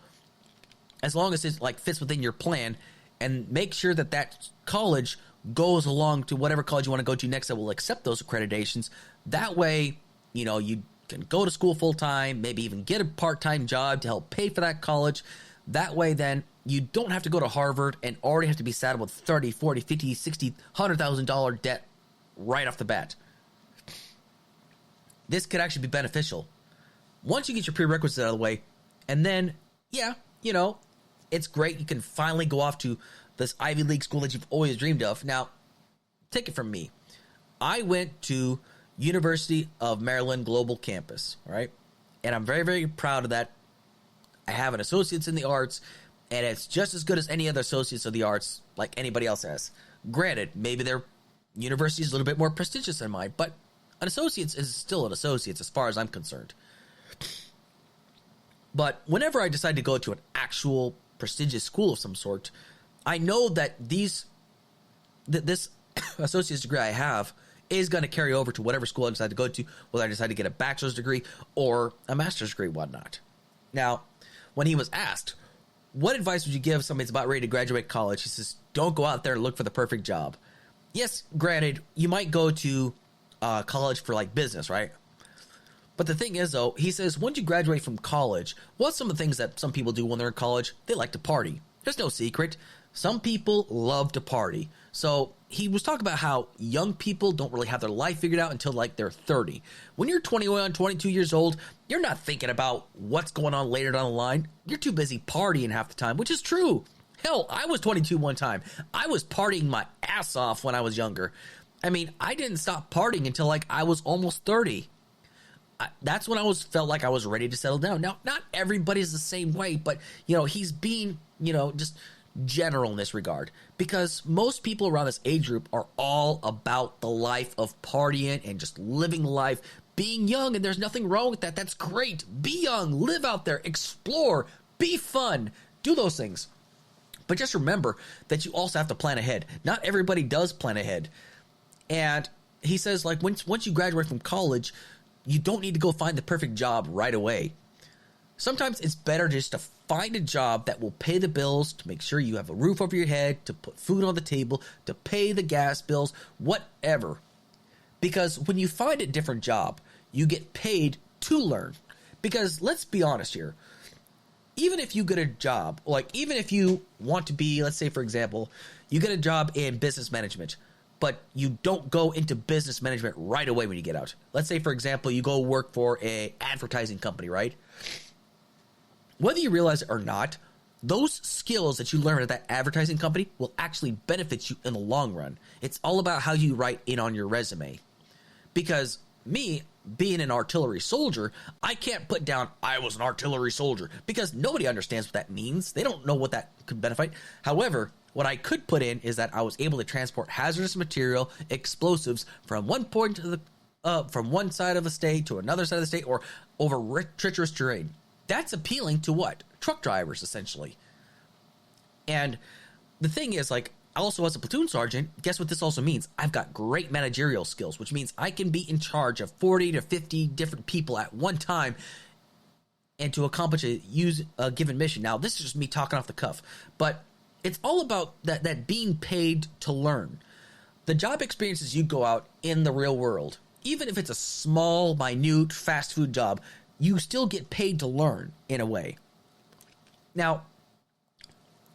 as long as it fits within your plan, and make sure that college goes along to whatever college you want to go to next that will accept those accreditations. That way, you can go to school full time, maybe even get a part-time job to help pay for that college. That way, then, you don't have to go to Harvard and already have to be saddled with $30, $40, $50, $60, $100,000 debt right off the bat. This could actually be beneficial. Once you get your prerequisites out of the way, and then, it's great. You can finally go off to this Ivy League school that you've always dreamed of. Now, take it from me. I went to University of Maryland Global Campus, right? And I'm very, very proud of that. I have an associate's in the arts, and it's just as good as any other associates of the arts like anybody else has. Granted, maybe their university is a little bit more prestigious than mine, but an associate's is still an associate's as far as I'm concerned. But whenever I decide to go to an actual prestigious school of some sort, I know that this associate's degree I have is going to carry over to whatever school I decide to go to, whether I decide to get a bachelor's degree or a master's degree, whatnot. Now, when he was asked, what advice would you give somebody that's about ready to graduate college? He says, don't go out there and look for the perfect job. Yes, granted, you might go to college for like business, right? But the thing is, though, he says, once you graduate from college, what's some of the things that some people do when they're in college? They like to party. There's no secret. Some people love to party. So he was talking about how young people don't really have their life figured out until like they're 30. When you're 21, 22 years old, you're not thinking about what's going on later down the line. You're too busy partying half the time, which is true. Hell, I was 22 one time. I was partying my ass off when I was younger. I mean, I didn't stop partying until like I was almost 30. That's when I felt like I was ready to settle down. Now, not everybody's the same way, but, he's being, just general in this regard, because most people around this age group are all about the life of partying and just living life, being young, and there's nothing wrong with that. That's great. Be young, live out there, explore, be fun, do those things. But just remember that you also have to plan ahead. Not everybody does plan ahead. And he says, like, once you graduate from college, you don't need to go find the perfect job right away. Sometimes it's better just to find a job that will pay the bills, to make sure you have a roof over your head, to put food on the table, to pay the gas bills, whatever. Because when you find a different job, you get paid to learn. Because let's be honest here. Even if you get a job, like even if you want to be, let's say for example, you get a job in business management, but you don't go into business management right away when you get out. Let's say, for example, you go work for a advertising company, right? Whether you realize it or not, those skills that you learn at that advertising company will actually benefit you in the long run. It's all about how you write it on your resume. Because me, being an artillery soldier, I can't put down, I was an artillery soldier, because nobody understands what that means. They don't know what that could benefit. However, what I could put in is that I was able to transport hazardous material, explosives, from one point of from one side of the state to another side of the state, or over treacherous terrain. That's appealing to what? Truck drivers, essentially. And the thing is, like, also as a platoon sergeant, guess what this also means? I've got great managerial skills, which means I can be in charge of 40 to 50 different people at one time and to accomplish a given mission. Now, this is just me talking off the cuff, but it's all about that being paid to learn. The job experiences you go out in the real world, even if it's a small, minute, fast food job, you still get paid to learn in a way. Now,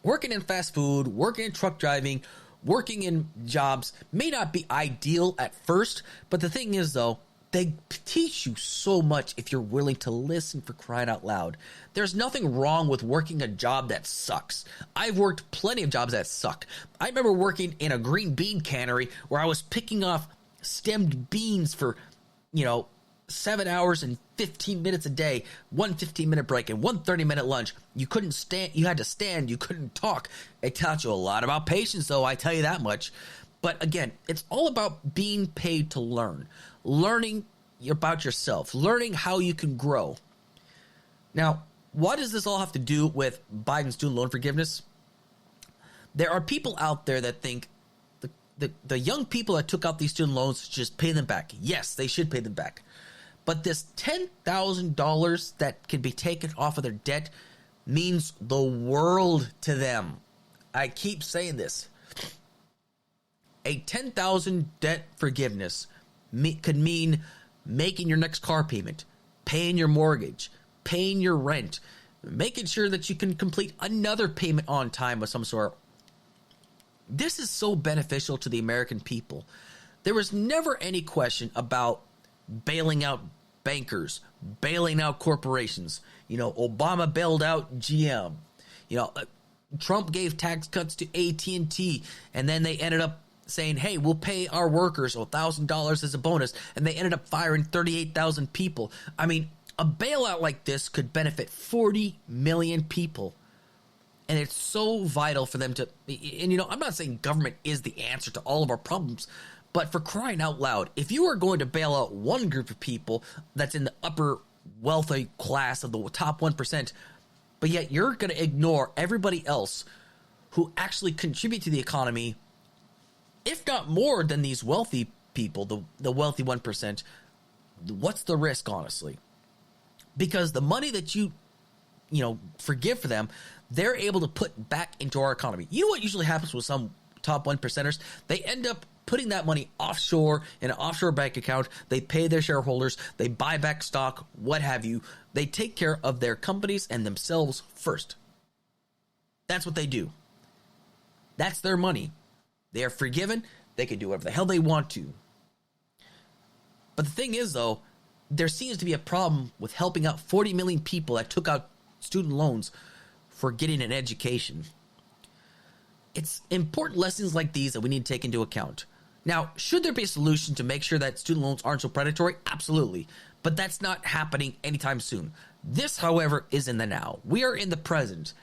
working in fast food, working in truck driving, working in jobs may not be ideal at first, but the thing is, though, they teach you so much if you're willing to listen, for crying out loud. There's nothing wrong with working a job that sucks. I've worked plenty of jobs that suck. I remember working in a green bean cannery where I was picking off stemmed beans for, 7 hours and 15 minutes a day, one 15-minute break and one 30-minute lunch. You couldn't stand, you had to stand, you couldn't talk. It taught you a lot about patience, though, I tell you that much. But again, it's all about being paid to learn. Learning about yourself, learning how you can grow. Now, what does this all have to do with Biden's student loan forgiveness? There are people out there that think the young people that took out these student loans just pay them back. Yes, they should pay them back. But this $10,000 that can be taken off of their debt means the world to them. I keep saying this. A $10,000 debt forgiveness could mean making your next car payment, paying your mortgage, paying your rent, making sure that you can complete another payment on time of some sort. This is so beneficial to the American people. There was never any question about bailing out bankers, bailing out corporations. Obama bailed out GM. Trump gave tax cuts to AT&T, and then they ended up saying, hey, we'll pay our workers $1,000 as a bonus, and they ended up firing 38,000 people. I mean, a bailout like this could benefit 40 million people. And it's so vital for them to, and I'm not saying government is the answer to all of our problems, but for crying out loud, if you are going to bail out one group of people that's in the upper wealthy class of the top 1%, but yet you're going to ignore everybody else who actually contribute to the economy, if not more than these wealthy people, the wealthy 1%. What's the risk, honestly? Because the money that you forgive for them, they're able to put back into our economy. You know what usually happens with some top 1%ers? They end up putting that money offshore in an offshore bank account. They pay their shareholders. They buy back stock, what have you. They take care of their companies and themselves first. That's what they do. That's their money. They are forgiven. They can do whatever the hell they want to. But the thing is, though, there seems to be a problem with helping out 40 million people that took out student loans for getting an education. It's important lessons like these that we need to take into account. Now, should there be a solution to make sure that student loans aren't so predatory? Absolutely. But that's not happening anytime soon. This, however, is in the now. We are in the present.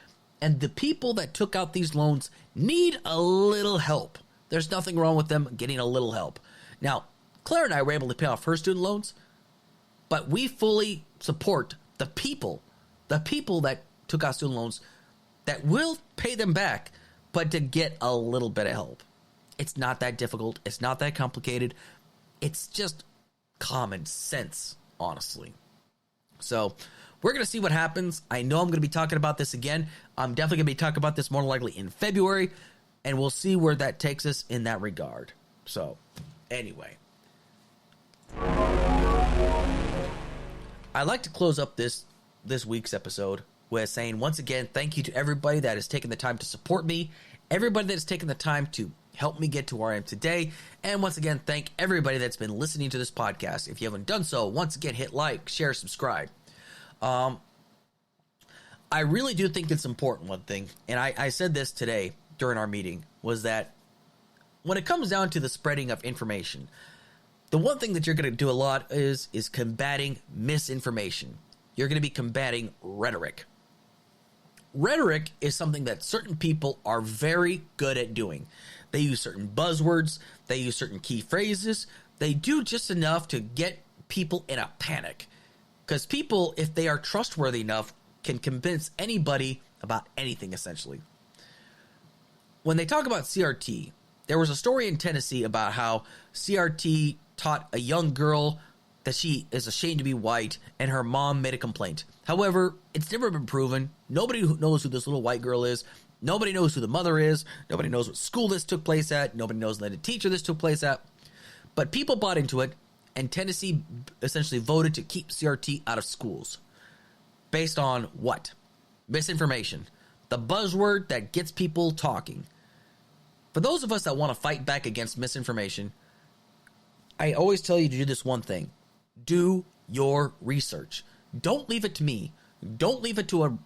And the people that took out these loans need a little help. There's nothing wrong with them getting a little help. Now, Claire and I were able to pay off her student loans, but we fully support the people that took out student loans that will pay them back, but to get a little bit of help. It's not that difficult. It's not that complicated. It's just common sense, honestly. So we're going to see what happens. I know I'm going to be talking about this again. I'm definitely going to be talking about this more likely in February, and we'll see where that takes us in that regard. So anyway, I'd like to close up this week's episode with saying once again, thank you to everybody that has taken the time to support me, everybody that has taken the time to help me get to where I am today, and once again, thank everybody that's been listening to this podcast. If you haven't done so, once again, hit like, share, subscribe. I really do think it's important, one thing, and I said this today during our meeting, was that when it comes down to the spreading of information, the one thing that you're going to do a lot is combating misinformation. You're going to be combating rhetoric. Rhetoric is something that certain people are very good at doing. They use certain buzzwords. They use certain key phrases. They do just enough to get people in a panic. Because people, if they are trustworthy enough, can convince anybody about anything, essentially. When they talk about CRT, there was a story in Tennessee about how CRT taught a young girl that she is ashamed to be white, and her mom made a complaint. However, it's never been proven. Nobody knows who this little white girl is. Nobody knows who the mother is. Nobody knows what school this took place at. Nobody knows the teacher this took place at. But people bought into it, and Tennessee essentially voted to keep CRT out of schools. Based on what? Misinformation. The buzzword that gets people talking. For those of us that want to fight back against misinformation, I always tell you to do this one thing. Do your research. Don't leave it to me. Don't leave it to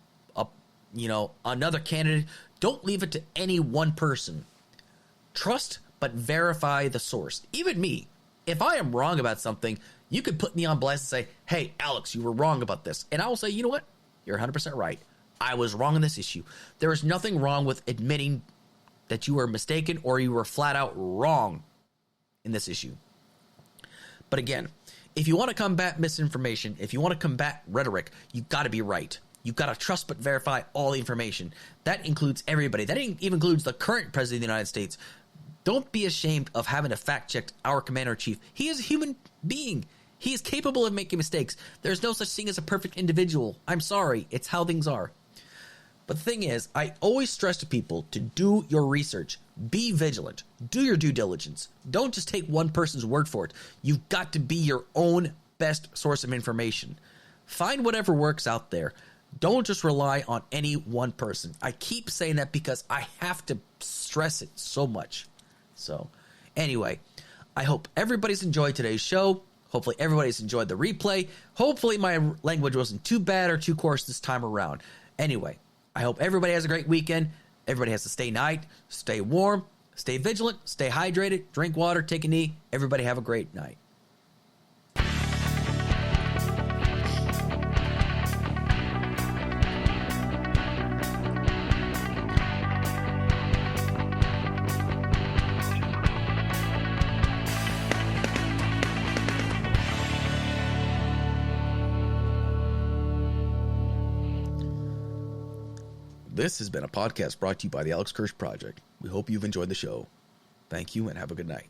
another candidate. Don't leave it to any one person. Trust, but verify the source. Even me. If I am wrong about something, you could put me on blast and say, hey, Alex, you were wrong about this. And I will say, you know what? You're 100% right. I was wrong on this issue. There is nothing wrong with admitting that you were mistaken or you were flat out wrong in this issue. But again, if you want to combat misinformation, if you want to combat rhetoric, you've got to be right. You've got to trust but verify all the information. That includes everybody. That even includes the current president of the United States. Don't be ashamed of having to fact-check our commander-in-chief. He is a human being. He is capable of making mistakes. There's no such thing as a perfect individual. I'm sorry. It's how things are. But the thing is, I always stress to people to do your research. Be vigilant. Do your due diligence. Don't just take one person's word for it. You've got to be your own best source of information. Find whatever works out there. Don't just rely on any one person. I keep saying that because I have to stress it so much. So, anyway, I hope everybody's enjoyed today's show. Hopefully everybody's enjoyed the replay. Hopefully my language wasn't too bad or too coarse this time around. Anyway, I hope everybody has a great weekend. Everybody has to stay night, stay warm, stay vigilant, stay hydrated, drink water, take a knee. Everybody have a great night. This has been a podcast brought to you by the Alex Kirsch Project. We hope you've enjoyed the show. Thank you and have a good night.